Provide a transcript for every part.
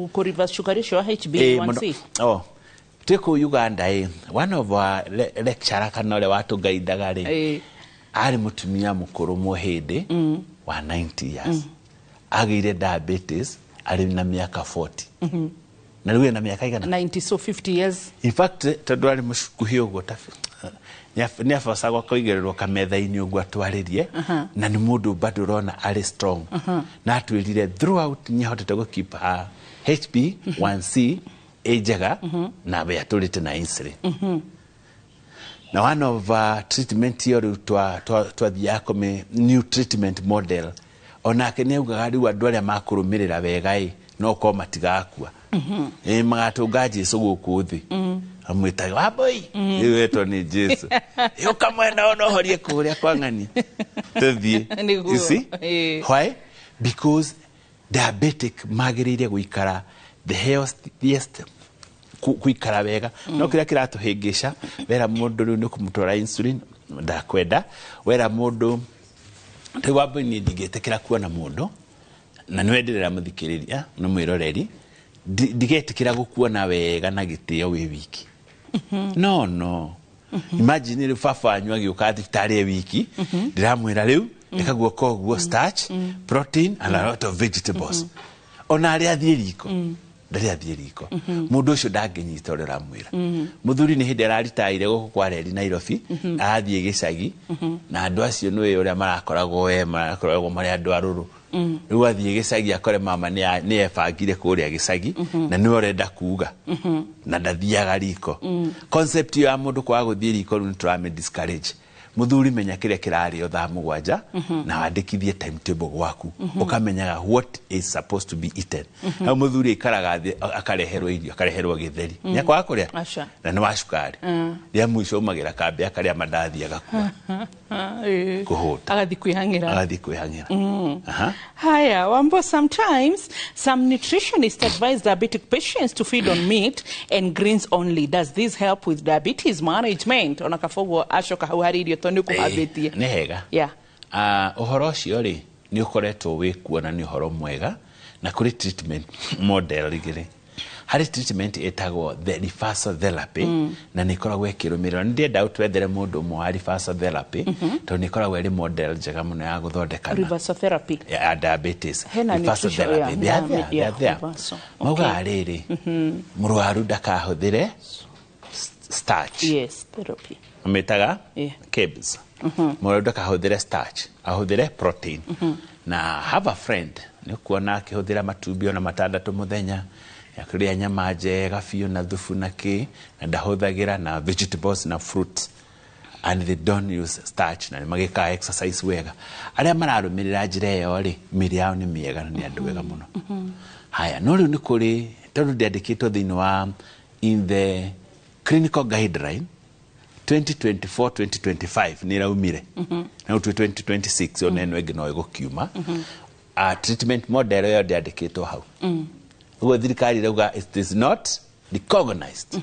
ku reverse sugar ratio HbA1c. Teko Uganda one of our lecturer kanole watu gaidaga ri ari mutumia mukuru muhindi wa 90 years agire diabetes ari na miaka 40 na riwe na miaka igana 90, so 50 years. In fact tondu ari mushukuhi ugo ta ni afasagwa koigererwo kametha-ini ugo atwaririe na ni mundu bado rona ari strong na atwirire throughout ni hotete go keep HbA1c ejega na be atulite na insulin. Na one of treatment here to the yakome new treatment model onake ne ugagari wa dole makurumirira wega no ko matigakua magatungaje suguku thi amwita waboi iweto ni Jesu yukamwenda ono horie kuria kwa ngani tuthie. You see why? Because diabetic magirire guikara the healthiest kuikara wega no kira kiratuhingisha wera mundu riu ni kumutora insulin ndakwenda wera mundu tiwabo ni ndigetekera kuona mundu na nwenderera muthikiriria no mwiroreri ndigetekera gukuona wega na gitio wi wiki no imagine ri fafa anywa giuka thibitari wiki ndiramwira riu ekaguo koguo starch protein and a lot of vegetables ona ari athie riko ndari athie riko mundu ucio ndangenyita urera mwira muthuri ni hindi araritaire guku kwa reri Nairobi athie gicagi na andu acio nwe uria marakoragwo mari andu aruru riu athie gicagi akore mama ni ebangire kuria gicagi na ni orenda kuga na ndathiaga riko concept ya mundu kwa guthie riko ni turame discourage muthuri menya kire kirari otha mugwanja na wandikithie timetable gwaku ukamenyaga what is supposed to be eaten na muthuri ikaraga akareherwo irio akareherwo githeri nyakwa kuria na ni wa cukari ria mwisho magira kambe akaria mandathi agakua kuhuta agathi kwihangira haya Wambo. Sometimes some nutritionists advise diabetic patients to feed on meat and greens only. Does this help with diabetes management? Ona kafogo ashoka hauharirio tondu kuhabetie ne hega uhoro ucio ri ni ukoretwo wikuona ni uhoro mwega na kuri treatment model rigire hari treatment etagwo the reversal therapy na nikoragwo ekirumirwa ndienda utwethere mundu mwa reversal therapy to nikoragwo eri model njega muno ya guthondeka reversal therapy ya diabetes. Reversal therapy ya mauga ariri murwaru ndakahuthire starch therapy ametaga carbs murwaru ndakahuthire starch ahuthire protein na have a friend ni kuona akihuthira matumbio na matandatu muthenya yakuria nyama njega biũ na thubu na ki na ndahuthagira na vegetables na fruits and they don't use starch na magika exercise wega aria mararumirira njira iyo ri miri yao ni miega na ni andu wega muno. Haya no riu ni kuri tondu ndandikitwo thiini wa in the clinical guideline 2024-2025 ni raumire na 2026 oneno egino igukiuma treatment model yo ndandikitwo hau ugo thirikari rauga it is not recognized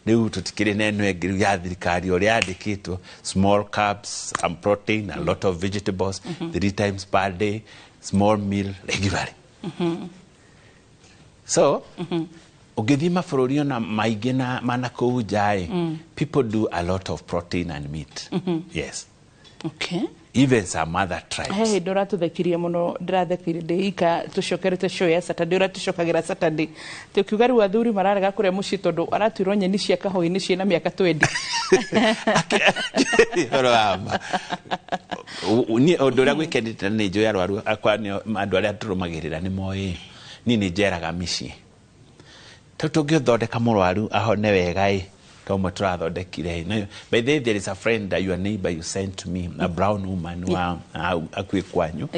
riu tutikire neno engiru ya thirikari ori yandikitwo small carbs and protein, a lot of vegetables 3 times per day, small meal regularly. So ugithi mabũrũri ona maingĩ na mana kũu nja people do a lot of protein and meat. Yes. Okay. Even some other tribes. Hey, dora tuthakirie muno ndirathekire ndika tucokerete show ya Saturday ora tucokagira Saturday tukiuga ru athuri mararega kuria muci tondu aratwirwo nyeni cia kahoi-ini ciina miaka 20 horama ni odora gwikendete ni njo ya rwaru akwa ni andu aria turumagirira ni moi ni njeraga mici tutungithondeka murwaru ahone wega Tomo turathondekire no by the way there is a friend that your neighbor you sent to me a brown woman wa akwiikwanyu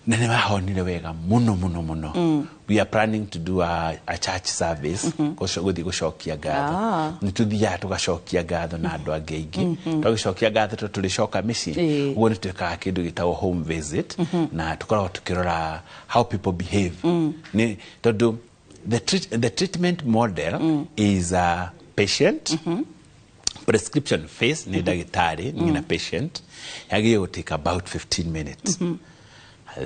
na ne mahonire wega muno we are planning to do a church service guthi gucokia ngatho ni tuthia tugacokia ngatho na andu angeigi tugacokia ngatho tulicoka mici ugo ni tweka kindu gitawo home visit na tukoragwo tukirora how people behave ni tondu the treatment model is a patient prescription phase ni dagitari ni na patient yagio take about 15 minutes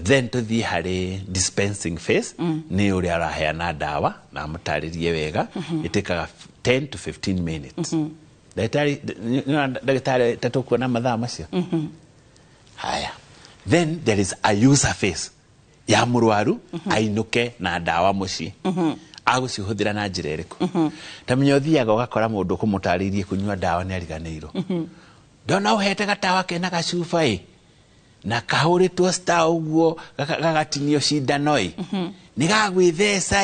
then tuthie hari dispensing phase ni uri araheana dawa na mutaririe wega itekaga 10 to 15 minutes dagitari tatukuona mathaa macio haya. Then there is a user phase ya murwaru ainuke na dawa muci agucihuthira na njira iriku tamenya uthiaga ugakora mundu kumutaririe kunyua dawa ni ariganirwo ndona uhete gatawa kena gacuba na kahuritwo star uguo gagatinio cindano ni gagwithesa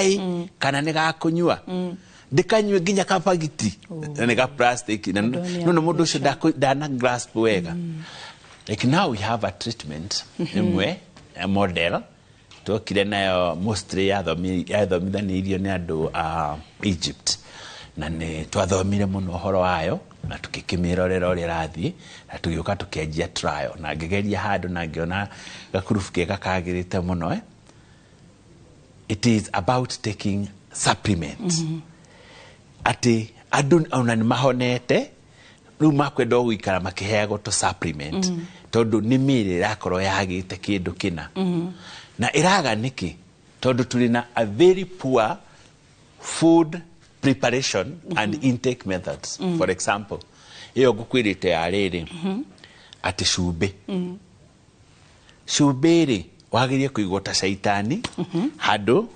kana ni gakunyua ndikanywe nginya kapagiti ni ga plastic no mundu ucio ndana grasp wega. Like now we have a treatment imwe a model tokire nayo mostly yathomithanirio ni andu Egypt na ni twathomire muno horo wayo na tukikimirorera uri rathi na tugiuka tukianjia trial na ngegeria handu na ngiona gakurufu kega kagirite muno It is about taking supplements ati andu ona ni mahonete riu makwenda gwikara makiheagwo to supplement tondu ni miri irakorwo yagite kindu kina na iraga niki tondu tulina a very poor food preparation and intake methods. For example, iyo gukwirite ariri ati cumbi cumbi wagirie kuigwo ta shaitani handu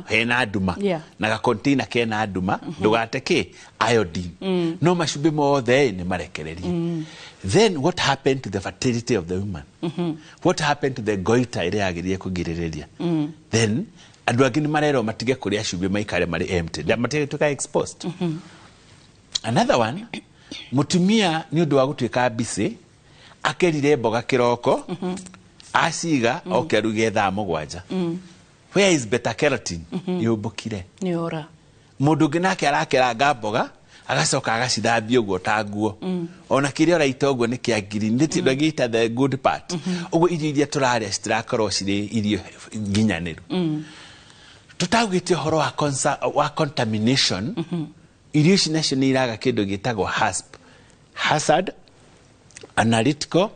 hena nduma na ga container kena nduma ndugate ki iodine no macumbi mothe ni marekererie. Then what happened to the fertility of the woman? What happened to the goiter ire yagirie kugiriria? Then andu angi ni marero matige kuria cumbi maikare mari empty matige tuka exposed. Another one, mutumia ni undu wa gutwika busy akerire mboga kiroko aciga okeruge thaa mugwanja. Where is beta carotene? Yubukire ni ora mundu nginake arakeranga mboga agacoka agacithambia uguo ta nguo ona kiria raita uguo ni kia green ni tindu gita the good part uguo irio iria turaria citirakorwo ciri irio nginyaniru tutagwite horo wa contamination. Irio ici nacio ni iraga kindu gitagwo HACCP, hazard analytical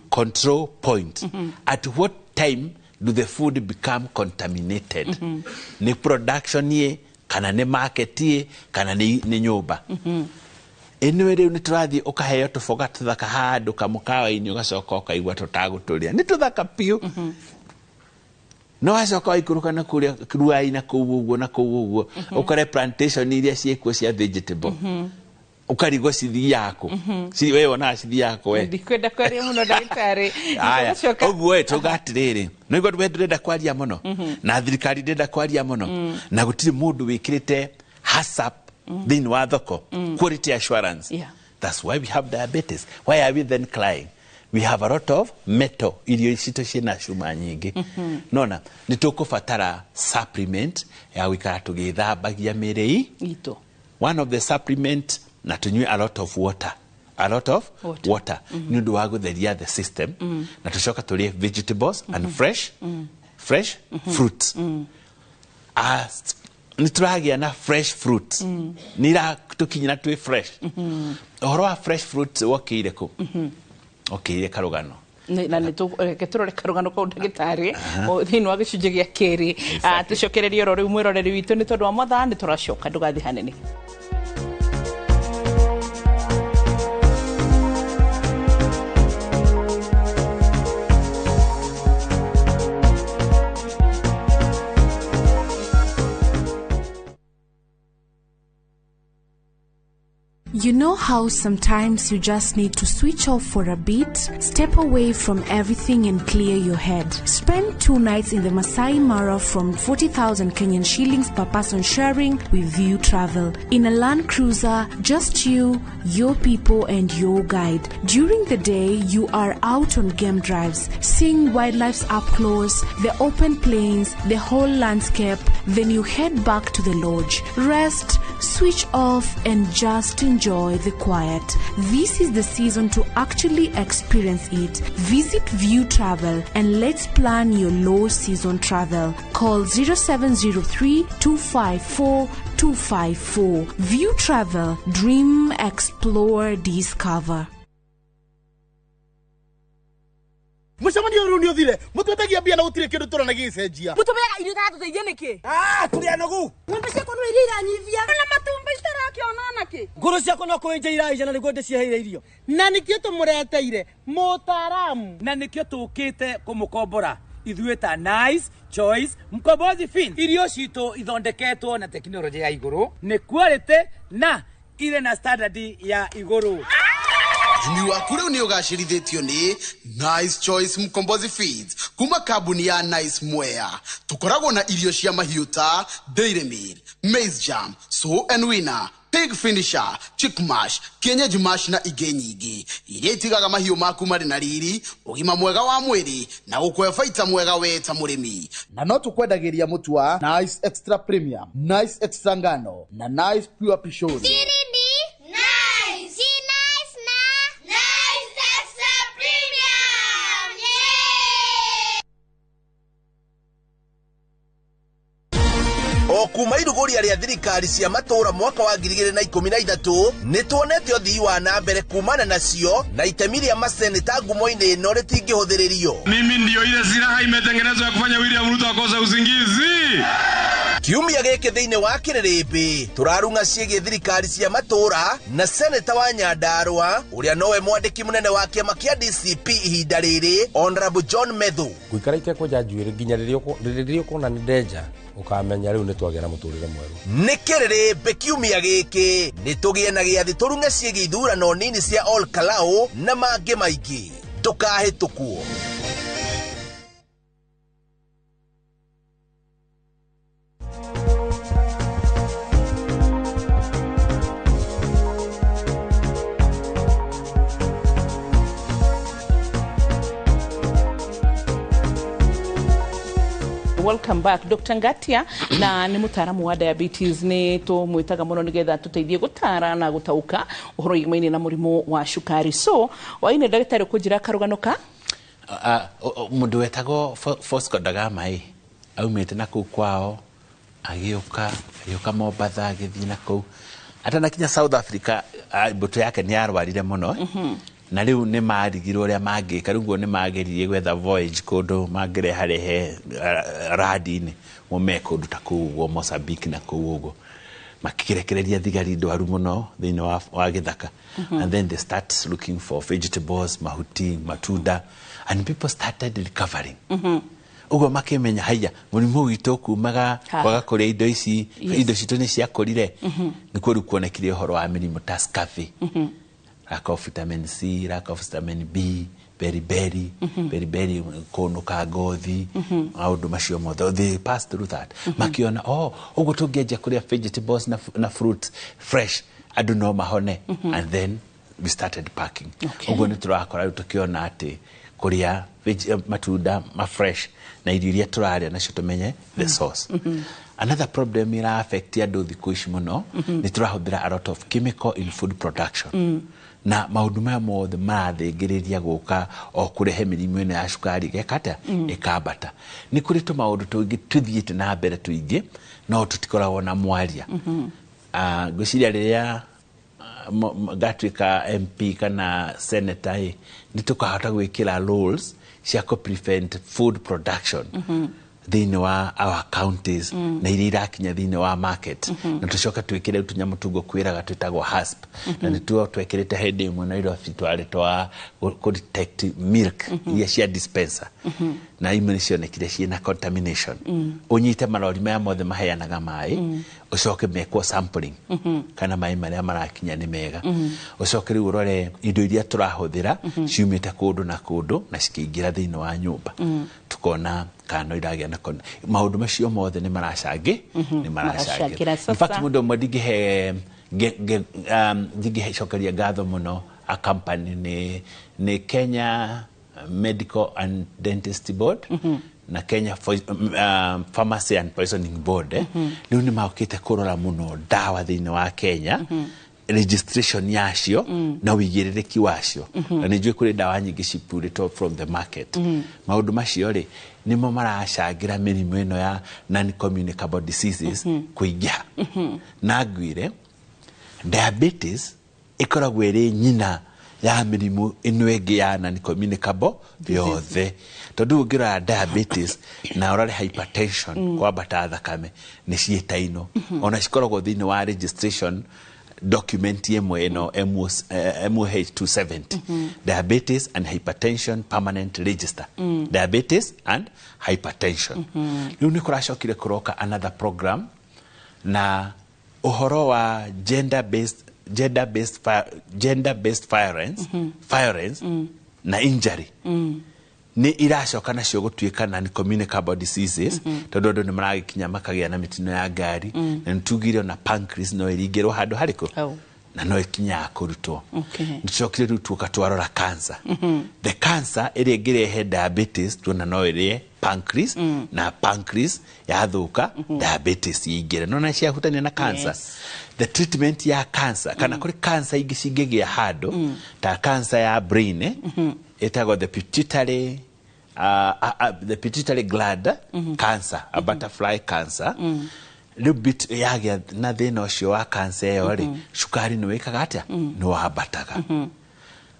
control point. At what time do the food become contaminated? Ni production ye kana ni market ye kana ni nyumba. Anyway riu ni turathi ukaheo tufoga tuthaka handu kamukawa-ini ugacoka ukaigua tutaguturia ni tuthaka piu no acoka ikuruka na kuria ruai na kuuguo na kuuguo ukore plantation iria ciekuo cia vegetable ukarigo cithi yako ci wewe na cithi yako we ndikwenda kwaria muno ndagitari aya oguo tugatiriri no igwa ndurenda kwaria muno na thirikari ndenda kwaria muno na gutiri mundu wikirite HACCP thini wa thoko quality assurance. That's why we have diabetes. Why are we then crying? We have a lot of metal irio cito cina cuma nyingi nona nitukubatara supplement ya wikara tugithambagia miri itu. One of the supplement na tunywe a lot of water water ni undu wa gutheria the system na tucoka turie vegetables and fresh fruits. Nituragia na fresh fruits nira tukinyina twi fresh ohoro wa fresh fruits wakire ku okay karugano na ni turore karugano ko ndagitari thini wa gicunje gia keri tucokererie ro riu mwiroreri witu ni tondu wa mathaa ni turacoka ndugathi hanene. You know how sometimes you just need to switch off for a bit, step away from everything and clear your head. Spend 2 nights in the Masai Mara from 40,000 Kenyan shillings per person sharing with View Travel. In a Land Cruiser, just you, your people and your guide. During the day, you are out on game drives, seeing wildlife up close, the open plains, the whole landscape. Then you head back to the lodge, rest, switch off and just enjoy the quiet. This is the season to actually experience it. Visit View Travel and let's plan your low season travel. Call 0703 254 254. View Travel. Dream, explore, discover. Mucemanio ru ni uthire. Mutwetagia bia na gutire kindu turana gicenjia. Mutumega irio tatu teithie niki? Tulia nogu. Ng'ombe ciakwa no iria iranyivia. Na matumbi citarakĩona naki. Nguru ciakwa no kwenja iraica na niguo ndicieheire irio. Na nikio tumureteire mutaramu. Na nikio tukite kumukombora. Ithuĩ ta Nice Choice Mkombozi Feed. Irio citũ ithondeketwo na teknolojia ya iguru, ni quality na ile na standard ya iguru. Jumi waku rĩu nĩ ũgacĩrithĩtio nĩ Nice Choice Mkombozi Feeds kuma kambuni ya Nice Mwea. Tukoragwo na irio cia mahiũ ta Dairy Meal, Maize Jam, So and Winner, Pig Finisher, Chick Mash, Kienyeji Mash na ingĩ nyingĩ iria itigaga mahiũ maku marĩ na riri, ũgima mwega wa mwĩrĩ na gũkũhe baita mwega we ta mũrĩmi. Na no tukwendagĩria mũtu wa Nice Extra Premium, Nice Extra Ngano na Nice Pure Pishori. Kuma iruguria ria thirikari cia matura mwaka wa 2013 nituonete uthii wa na mbere kumana nacio na itemi ria maseneta ngumo-ini ino ritingihũthĩrĩrio. Mimi ndio ile silaha imetengenezwa ya kufanya William Ruto akose usingizi. Kiumia gĩkĩ thĩinĩ wa Kĩrĩrĩmbĩ turarunga ciĩgiĩ thirikari cia matura na seneta wa Nyandarua uria nowe mwandĩki mũnene wa kĩama kĩa DCP ihinda rĩrĩ Honorable John Methu. Guikara itekwenja njuĩrĩ nginya rĩrĩa ũkuona nĩ ndenja ukamenya rĩu nĩ twagĩra mũtũrĩre mwerũ. Nĩ Kĩrĩrĩmbĩ kiumia gĩkĩ nĩtũgĩe na gĩathĩ tũrunge ciĩgiĩ ithurano nini cia Ol Kalou na mangĩ maingĩ. Ndũkahĩtũkwo. Welcome back Dr. Ngatia na ni mutaaramu wa diabetes ni tumwitaga muno nigetha tuteithie gutara na gutauka uhoro igmaini na murimu wa shukari. So waine ndagitari kujira karuganuka mundu wetagwo Fosco Dagama aumite na kuu kwao agioka Mombasa agithii na kuu atana kinya South Africa mbuto yake ni arwarire muno na riu ni marigirwo ria mangika ruguo ni mageririe gwetha voyage kundu mangire harehe radini mume kundu ta kuugo Mozambique na kuugo makirekereria thigari ndwaru muno thiini wa githaka and then they start looking for vegetables, mahuti, matunda, and people started recovering. Ugo makimenya haya murimu witu kumaga kwaga kuria indo ici indo citu ni cia kurire nikuo ru kuonekire horo wa mirimu ta scurvy, lack of vitamin C, lack of vitamin B, beriberi kunuka ngothi maundu macio mothe they pass through that makiona ugo tungeja kuria vegetables na fruits fresh adu no mahone and then we started packing. Ugo ni turakora tukiona ati kuria matunda ma fresh na irio iria turaria nacio tumenye the source. Another problem ira affect andu thiku ici muno ni turahuthira a lot of chemical in food production na maundu maya mothe marathingiriria guka o kurehe mirimu ino ya shukari gekata ikabata ni kuri tu maundu tungi tuthiite na mbere tuingi no tutikoragwo na mwaria gwiciria riria gatwika MP kana senator ni tukahota gwikira rules cia ku prevent food production thiini wa our counties na iria irakinya thiini wa market na tucoka twikire utunyamu tugo kwiraga twitagwo hasp na nituo twekirite hindi imwe na iro fitwale twa ku detect milk iria cia dispenser na imwe cionekire ciina contamination unyite marori maya mothe maheanaga mai ucoke mekwo sampling kana mai maria marakinya ni mega ucoke riu urore indo iria turahuthira ciumite kundu na cikiingira thiini wa nyumba tukona kano iragia na maundu macio mothe ni maracangi ni maracangira. In fact mundu modigihe cokeria ngatho muno a company ni Kenya Medical and Dentist Board na Kenya Pharmacy and Poisoning Board riu ni maukite kurora muno dawa thiini wa Kenya registration yacio na wigirereki wacio na nijue kuri dawa nyingi cipuritwo from the market maundu macio ri nimo maracangira mirimu ino ya non communicable diseases kuingia na ngwire diabetes ikoragwo iri nyina ya mirimu ino enge ya non-communicable yothe tondu ngira diabetes na orale hypertension kwa bata thakame ni cietaino ona cikoragwo thini wa registration document yemwe ino MOH270 diabetes and hypertension permanent register diabetes and hypertension riu ni kuracokire kuroka another program na uhoro wa gender based violence na injury ni iracoka nacio gutuika na communicable diseases tondu andu ni maragikinya makagia na mitino ya ngari na ntugire na pancreas no iringirwo handu hariko na no ikinya kurutwo nicokire riu tukatwarora cancer the cancer iri ngirehe diabetes tuona no iri pancreas na pancreas yathuka diabetes ingire no na ciahutania na cancer the treatment ya cancer kana kuri cancer ingi cingigia handu ta cancer ya brain itago the pituitary gland cancer a butterfly cancer little bit yagia na thina ucio wa cancer yo ri cukari ni wikaga atia ni wabataga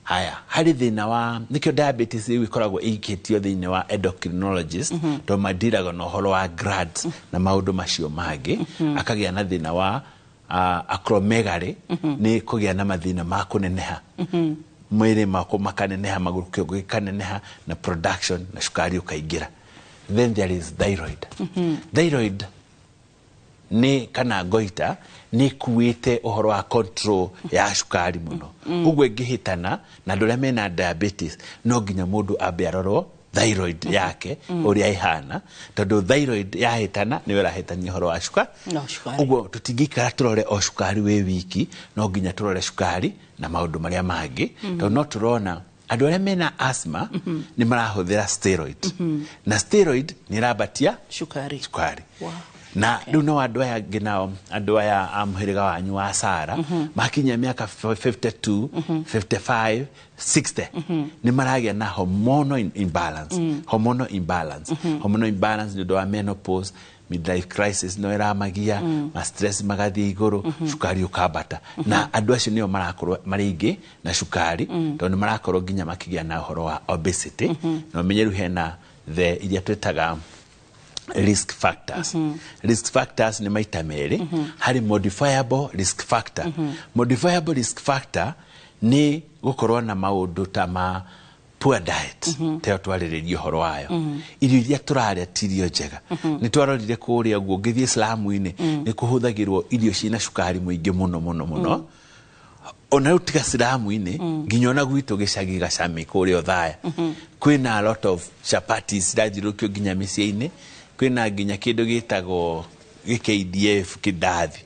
haya hari thina wa nikio diabetes ikoragwo ikitio thina wa endocrinologist to madiraga no horo wa GLAD na maundu macio magi akagia na thina wa acromegaly ni kugia na mathina ma kuneneha mwiri mako makaneneha maguru kiogo ikaneneha na production na shukari ukaingira then there is thyroid thyroid ni kana goita ni kuite uhoro wa control ya shukari muno ugwe ngihitana na ndore mena diabetes no nginya mundu ambe arorwo thyroid yake uria ihana tondu thyroid yahitana ni wera hitania uhoro wa shukari ugwo tutingikara turore o shukari we wiki no nginya turore shukari na maundu maria mangi tondu no turona andu aria mena asthma ni marahuthira steroid na steroid ni rabatia shukari na riu no andu aya nginao andu aya amhiriga wanyu wa Sara makinya miaka 52 55 60 ni maragia na hormonal imbalance ni do a menopause midlife crisis no era magia ma stress magathi iguru shukari ukabata na andu acio nio marakorwo maringi na shukari tondu marakorwo nginya makigia na uhoro wa obesity no menyeru hena the iria twetaga risk factors risk factors ni maita meri hari modifiable risk factor modifiable risk factor ni gukorwo na maundu ta ma poor diet teo twariririo horo wayo irio iria turaria tirio njega ni twarorire kuria guo ngithie Islamu-ini ni kuhuthagirwo irio cina shukari muingi muno ona utiga Islamu-ini nginya ona gwitu gicagi gacami kuria Othaya kwina a lot of chapatis rajirukio nginya micii-ini kwina nginya kindu gitagwo KDF kidathi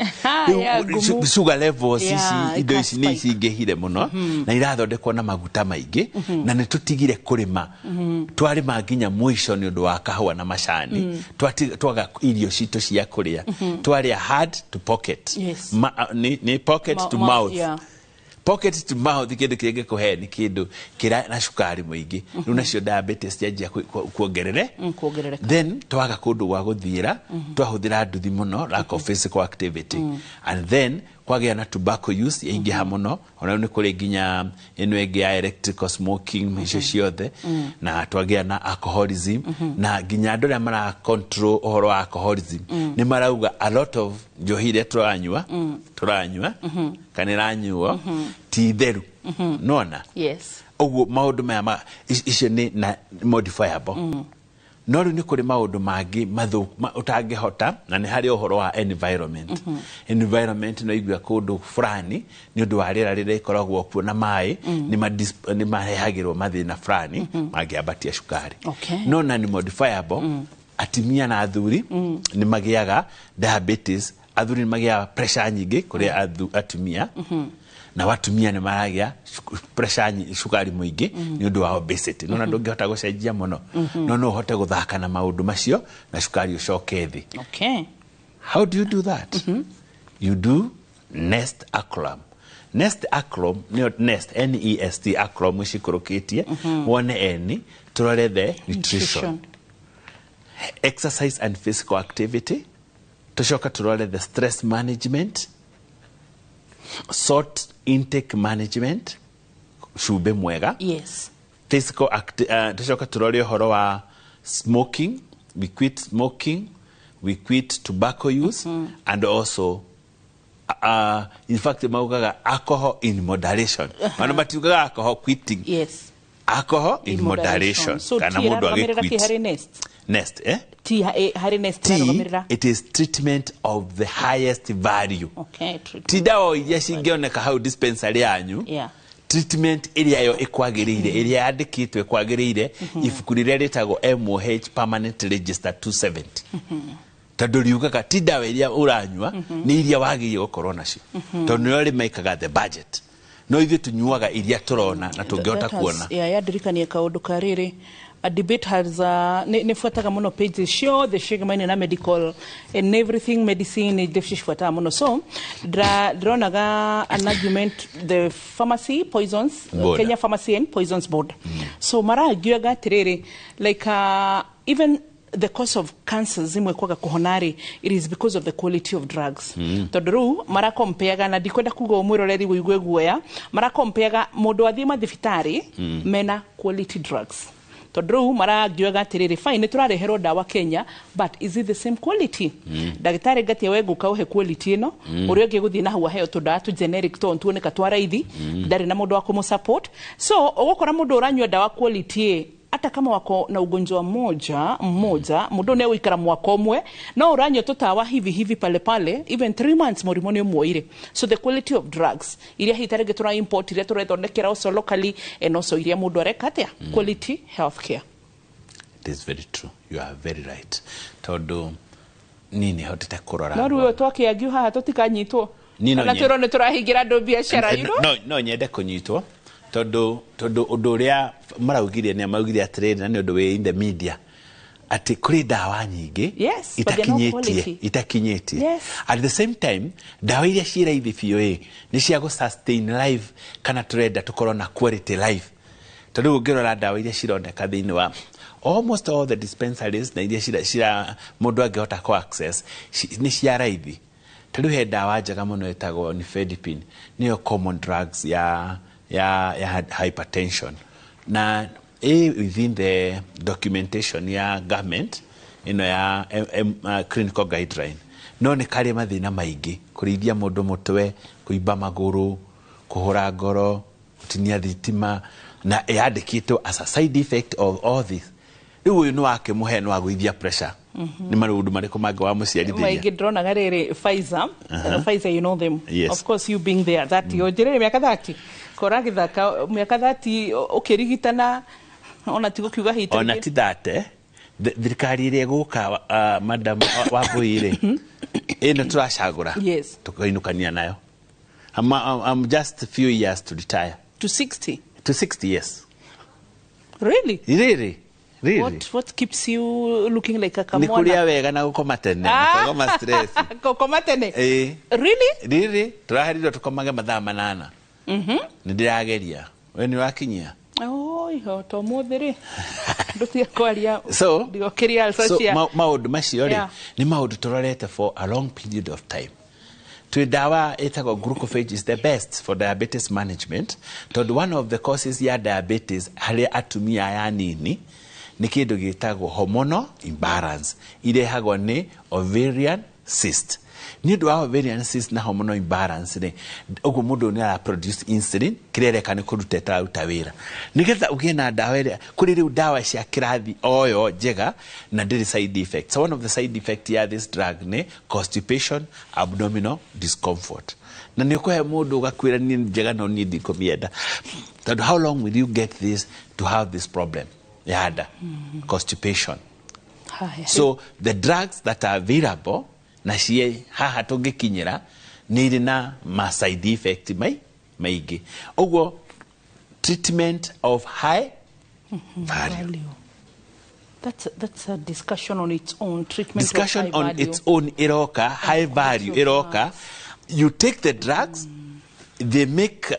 sugar levels indo ici ni cingihire muno na irathondekwo na maguta maingi na ni tutigire kurima twarima nginya mwisho ni undu wa kahua na macani twaga irio citu cia kuria twaria hard to pocket ni pocket to mouth pocket to mouth kindu kingi kuhe ni kindu kira na shukari muingi riu nacio diabetes yanjia kuongerere then twaga kundu gwa guthira twahuthira nduthi muno lack of physical activity and then kwagia na tobacco use yaingi hamuno ona ni kuri nginya eno ege ya electrical smoking icio ciothe na twagia na alcoholism na nginya andu aria mara control uhoro wa alcoholism ni marauga a lot of njohire turanyua kaniranyuo ti theru nona oguo maundu maya icio ni na modifiable no ni kuri maundu mangi utangihota na ni hari uhoro wa environment no igwa kundu fulani ni undu wa rira rira ikoragwo kuo na mai ni marehagirwo mathina fulani mangiambatia shukari no na ni modifiable atimia na athuri ni magiaga diabetes athuri ni magiaga pressure nyingi kuri atumia na watumia ni maragia pressure shukari muingi ni undu wa obesity no na ndungihota gucenjia muno no uhote guthaka na maundu macio na shukari ucoke thi how do you do that you do nest acronym nest NEST acronym ishikurukitie wone eni turore the nutrition exercise and physical activity tushoka turore the stress management salt intake management cumbe mwega. Yes. Physical tucoka turore horo wa smoking, we quit smoking, we quit tobacco use, and also in fact maugaga alcohol in moderation. Mana matiugaga alcohol quitting. Yes. Alcohol in moderation. So kana mundu age Nest, eh? It is treatment of the highest value. Okay, Tidao iria cingioneka hau dispensary yanyu. Yeah. Treatment area yo ekwagirire, area yandikitwe kwagirire, ifuku riria ritagwo MOH permanent register 270. Tondu riugaga ti dawa iria uranyua ni iria wagiye gukorwo nacio. Tondu nio rimaikaga the budget. No ithuĩ tunyuaga iria turona na tungihota kuona. Yadirikania kaundu kariri. A debate has nefuataga muno pages show the shigmaine na medical and everything medicine defuataga muno, so dronaga an argument the pharmacy poisons board. Kenya Pharmacy and Poisons Board. So mara agiaga tirere like even the cause of cancers zimwe kwaga kuhonari, it is because of the quality of drugs. Todru mara kompeaga na dikwenda kugo mwiroreri wigwe guoya mara kompeaga mundu athima thibitari mena quality drugs. Todru mara gyoga tiriri fine turareherwo dawa Kenya, but is it the same quality? Dagitari gati we guka uhe quality no urio giguthi na huwa heo tudatu generic to ntuoneka twaraithi ndari na mundu wa kumu support. So ogokora mundu uranywa dawa quality hata kama wako na ugonjwa mmoja mundu ne wikara mwaka omwe no uranywa tutawa hivi pale even 3 months morimoni mwoire. So the quality of drugs iria hitarege tura import iria turethondekera also locally and also iria mundu arekatia quality healthcare. It is very true, you are very right. Tondu nini hotete kurora no ruo twake agiu haha tutikanyitwo na turone turahingira ndo biashara no nyende kunyitwo tondu undu uria maraugirie ni maugire atiriri na ni undu we in the media ati kuri dawa nyingi itakinyetie. Yes. At the same time dawa iria ciraithi biũ ni cia go sustain life kana turenda tukorwo na quality life. Tondu ungirora dawa iria cironeka thiini wa almost all the dispensaries na iria cira mundu angihota ko access ni cia raithi. Tondu he dawa njega muno etagwo nifedipine niyo common drugs ya hypertension na within the documentation ya government ya clinical guideline no ni kari mathina maingi kurithia mundu mutwe kuimba maguru kuhura ngoro gutinia thitima na yandikitwo as a side effect of all this. Riu uyu ni wake muhe no agwithia pressure. Ni marudu mariko mage wa muciarithiria maige drona garere Pfizer. Pfizer, you know them. Yes. Of course you being there that yo jerere miaka 30 kora githaka miaka 30 ukirigitana ona tigo kiuga hita ona ti that thirikari iria guka madam Wabũire ino turacagura tukainukania nayo. I'm just a few years to retire to 60 years. Really? What keeps you looking like a kamwana? Nikuria wega na gukoma tene, gukoma stress. Gukoma tene? Really? Turaherirwo tukomage mathaa 8. Ndirageria. We ni wakinyia? Iho to muthiri. Ndutia kwaria. So maundu macio ri ni maundu turorete for a long period of time. Dawa etago glucophage is the best for diabetes management. Tondu one of the causes ya diabetes haria atumia ya nini ni kindu gitagwo hormonal imbalance irehagwo ni ovarian cyst. Ni ndu wa ovarian cyst na hormonal imbalance ni ugu mundu ni ara produce insulin kirereka ni kuruteta utawira nigetha ugie na dawa ile kuri riu dawa cia kirathi oyo njega na ndiri side effects. So one of the side effects ya this drug ni constipation, abdominal discomfort. Na ni kuhe mundu ugakwira ni njega no ni ndikomienda. That how long will you get this to have this problem? Yada constipation. So the drugs that are available na cie haha tungikinyira ni rina ma side effect maigi. Ogwo treatment of high value. That's a discussion on its own. Treatment discussion of high on value. Its own iroka high value iroka. You take the drugs they make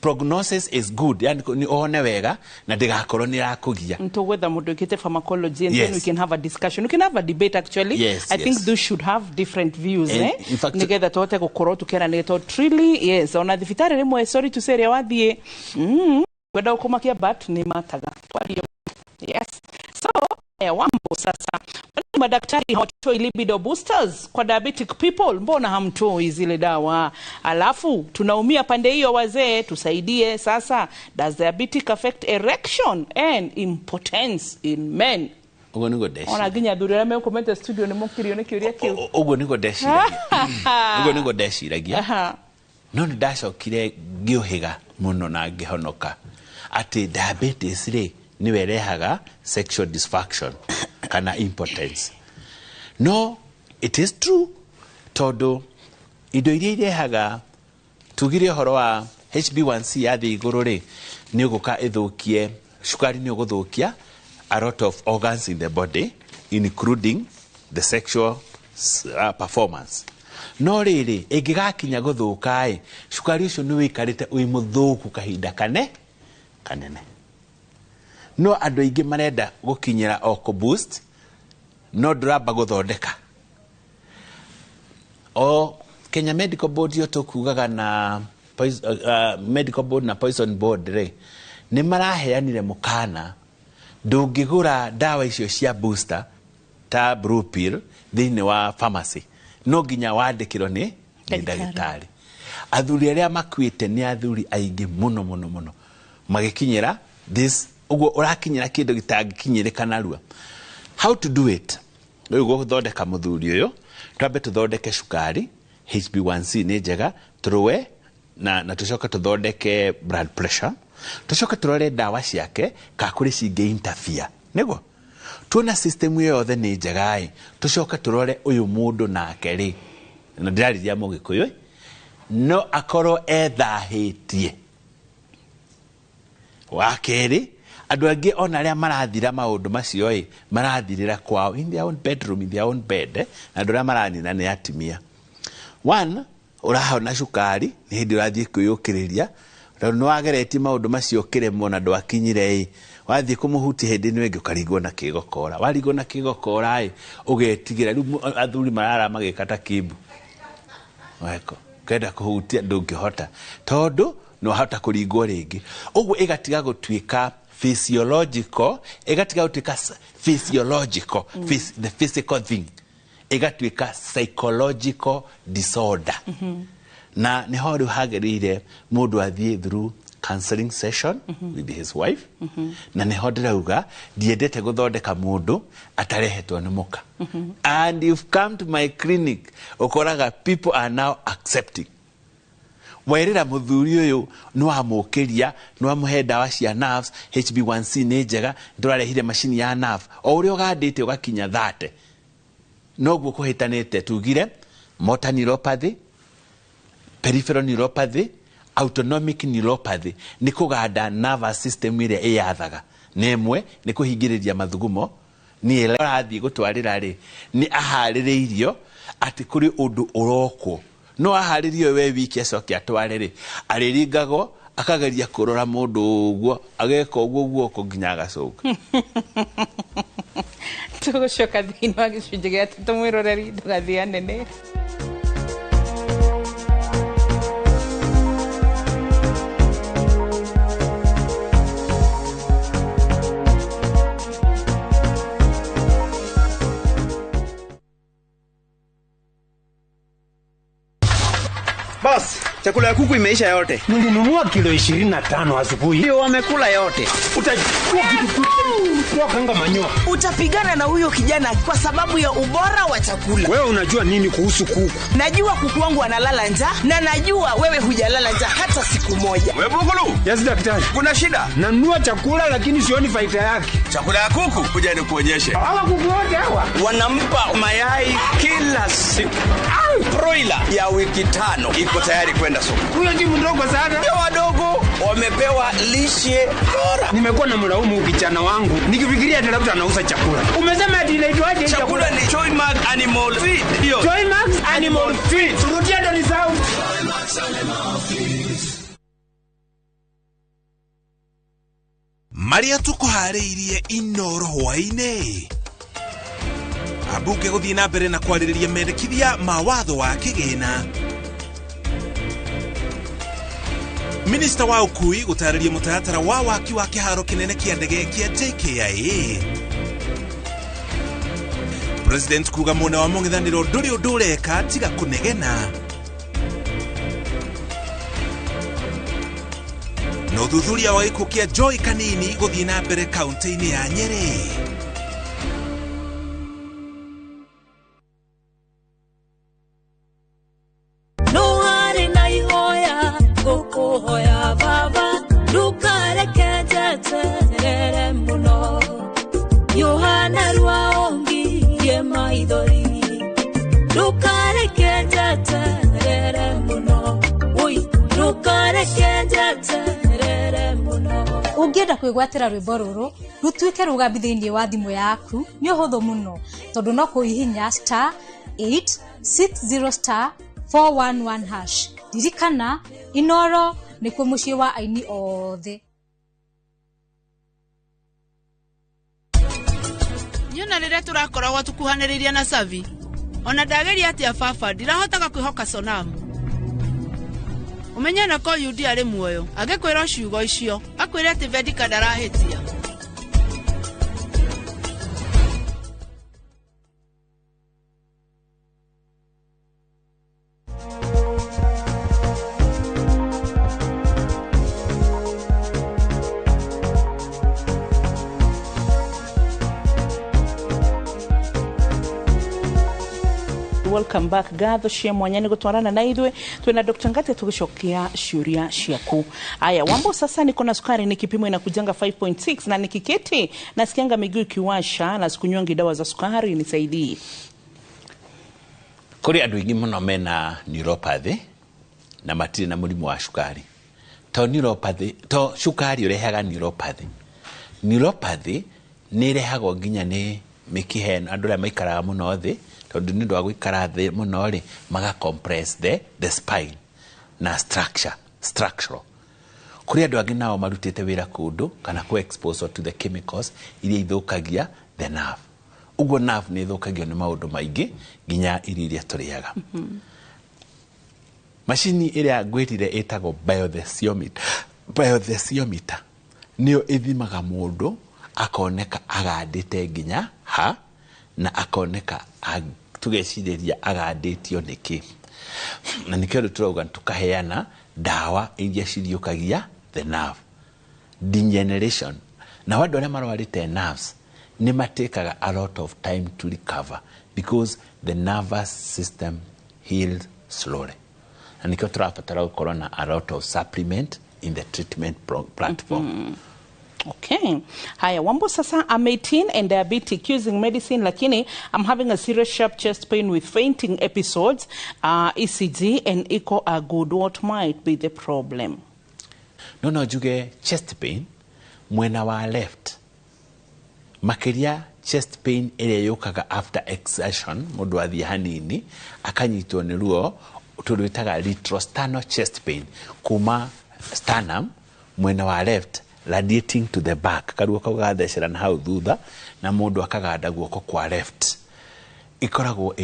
prognosis is good, yani ni one wega na ndigakorwo ni rakugia ntogwetha mundu ikite pharmacology and yes. then we can have a discussion, we can have a debate actually. Yes, I think those should have different views in fact nigetha tote gukorwo tukera neto truly yes ona thibitari rimwe sorry to say wathie kwenda ukumakia but ni mataga twalio yes so wambo sasa madaktari hawatoi libido boosters kwa diabetic people, mbona hamtoi zile dawa? Alafu tunaumia pande hiyo wazee, tusaidie sasa. Does diabetic affect erection and impotence in men? Ugo niko deshi. Ona ginya dhuri me comment studio ni mokirio ne kiuria kiu. Ugo niko deshi. Ugo niko deshi ragia. No ndacokire ngiohiga muno na ngihonoka ati diabetes ri ni werehaga sexual dysfunction kana impotence. No, it is true. Todo indo iria irehaga tugire horo wa HB1C yathi iguru ri ni uguka ithukie shukari ni uguthukia a lot of organs in the body including the sexual performance. No riri ingigakinya guthuka shukari ucio ni wikarite wi muthuku kahinda kanene. No andu ingi marenda gukinyira oko boost no draba guthondeka. O Kenya Medical Board yo tukugaga na Medical Board na Poison Board re ni maraheanire mukana ndungigura dawa icio cia booster ta blue pill thini wa pharmacy no ginya wandikirwo ni ndagitari. Athuri aria makwite ni athuri aingi muno magikinyira this ugo urakinyira kindu gitagikinyirika narua. How to do it? Ugo guthondeka muthuri uyu twabe tuthondeke shukari HB1C ni njega turuwe na tucoka tuthondeke blood pressure tucoka turore dawa ciake ka kuri cinge interfere nego tuona system yo yothe ni njega tucoka turore uyu mundu nake ri na ndariria mugikuyu no akoro ethahitie wakeri andu angi ona aria marathira maundu macio marathirira kwao in their own bedroom, in their own bed na andu aria maranina ni atimia. One, urahona shukari ni hindi urathie kwiyukiriria no wagereti maundu macio kiremo na ndo akinyire wathie kumuhuti hindi ni wengi ukarigwo na kigokora warigwo na kigokora ugetigira riu athuri marara magikata kibu weko kenda kuhutia ndungihota tondu no hota kuringwo ringi uguo igatiga gutwika physiological igatiga gutwika physiological the physical thing igatuika psychological disorder. Na ni ho riu hagerire mundu athie through counseling session with his wife na ni ho ndirauga ndiendete guthondeka mundu atarehetwo ni muka. And you've come to my clinic ukoraga people are now accepting wairira muthuri uyu no amukiria no amuhe dawa cia nerves HB1C ni njega ndurarehire machine ya nerve o uri ugandite ugakinya 30 noguo kuhitanite tugire motor neuropathy, peripheral neuropathy, autonomic neuropathy ni kuganda nervous system iria iyathaga nemwe ni kuhingiriria mathugumo ni irathi gutwarira ri ni ahaririirio ati kuri undu uroko no aharirio we wiki acoke atware ri ariringago akageria kurora mundu uguo ageka uguo guoko nginya agacoka. Tugucoka thini wa gicunjĩ gĩa tatu mwĩroreri ndũgathiĩ nene. Boss, chakula ya kuku imeisha yote. Nilinunua kilo 25 asubuhi. Hiyo wamekula yote. Utachukua kitu kwa kanga manyoa. Utapigana na huyo kijana kwa sababu ya ubora wa chakula. Wewe unajua nini kuhusu kuku? Najua kuku wangu analala njaa na najua wewe hujalala njaa hata siku moja. Wewe Bugulu? Yes daktari. Kuna shida? Nanunua chakula lakini sioni faida yake. Chakula ya kuku kuja nikuonyeshe. Hawa kuku wote hawa wanampa mayai kila siku. Broiler ya wiki 5 iko tayari kwenda soko. Huyo ni mdogo sana. Ndio wadogo wamepewa lishe bora. Nimekuwa na mlaumu kijana wangu nikifikiria ati labda anauza chakula. Umesema ati inaitwaje? Chakula ni Joymax Animal Feed. Ndio. Joymax Animal Feed. Rudia ndo ni sawa. Joymax Animal Feed. maria tukuhariirie Inoro hwaine. Ambunge guthii na mbere na kwaririria mendekithia ma watho wa kigina. Minista wa ukui gutariria mutaratara wa waki wa kiharo kinene kia ndege kia JKIA. President kuga mune wa mungithaniro nduri undureka tiga kunegena. No thuthuria wa gikuo kia Joy Kanini guthii na mbere kaunti-ini ya Nyeri. No hari na ihoya gukuhoya baba ndukareke njeterere muno Yohana Rwaongi ye maithori ndukareke njeterere muno ui ndukareke njeterere muno. Ungienda kwigwatira rwimbo ruru rutuike rugambi thiini wa thimu yaku ni uhuthu muno tondu no kuhihinya *860*411#. Dirikana Inoro ni kwa mucii wa aini othe. Nyona rire turakoragwo tukuhaniriria na Savi ona ndageria atia baba ndirahotaga kwihoka Sonamu. Umenya na ko Yudi ari muoyo agikwira ciugo icio akwire ati Vedika ndarahitia. Welcome back Gatho cia mwanyani gutwarana na ithwe twina Dr. Ngatia tugicokia ciuria ciaku. Aya wambo sasa niko na sukari ni kipimo inakujanga 5.6 na nikiketi nasikianga miguu ikiwasha na sikunywangi dawa za sukari nisaidie. Kuri andu ingi muno mena neuropathy na matire na murimu wa sukari. To sukari urehaga neuropathy. Neuropathy ni rehagwo nginya ni mikihen andu la maikaraga muno thi tondu ni ndo gwikara thi muno ri maga compress the spine na structural kuri andu angi nao marutite wira kundu kana ku expose to the chemicals iria ithukagia the nerve. Ugo nerve ni ithukagio ni maundu maingi nginya iria turiaga. Machine iria ngwirire itago biothesiometer niyo ithimaga mundu akoneka agandite nginya ha na akoneka tugeciriria aganditio niki na nikio turauga tukaheana dawa iria ciriukagia the nerve degeneration na wadu aria marwarite nerves ni matekaga a lot of time to recover because the nervous system heals slowly na nikio turabatara gukorwo na a lot of supplement in the treatment platform. Okay. Haya, wambo sasa I'm 18 and diabetic using medicine lakini I'm having a serious sharp chest pain with fainting episodes. ECG and echo are good. What might be the problem? No, juge chest pain mwena wa left. Makiria chest pain ile yukaga after exertion mundu athie hanini akanyitwo ni ruo turwitaga retrosternal chest pain kuma sternum mwena wa left radiating to the back karuo kau gathecera na hau thutha na mundu akaganda guoko kwa left ikoragwo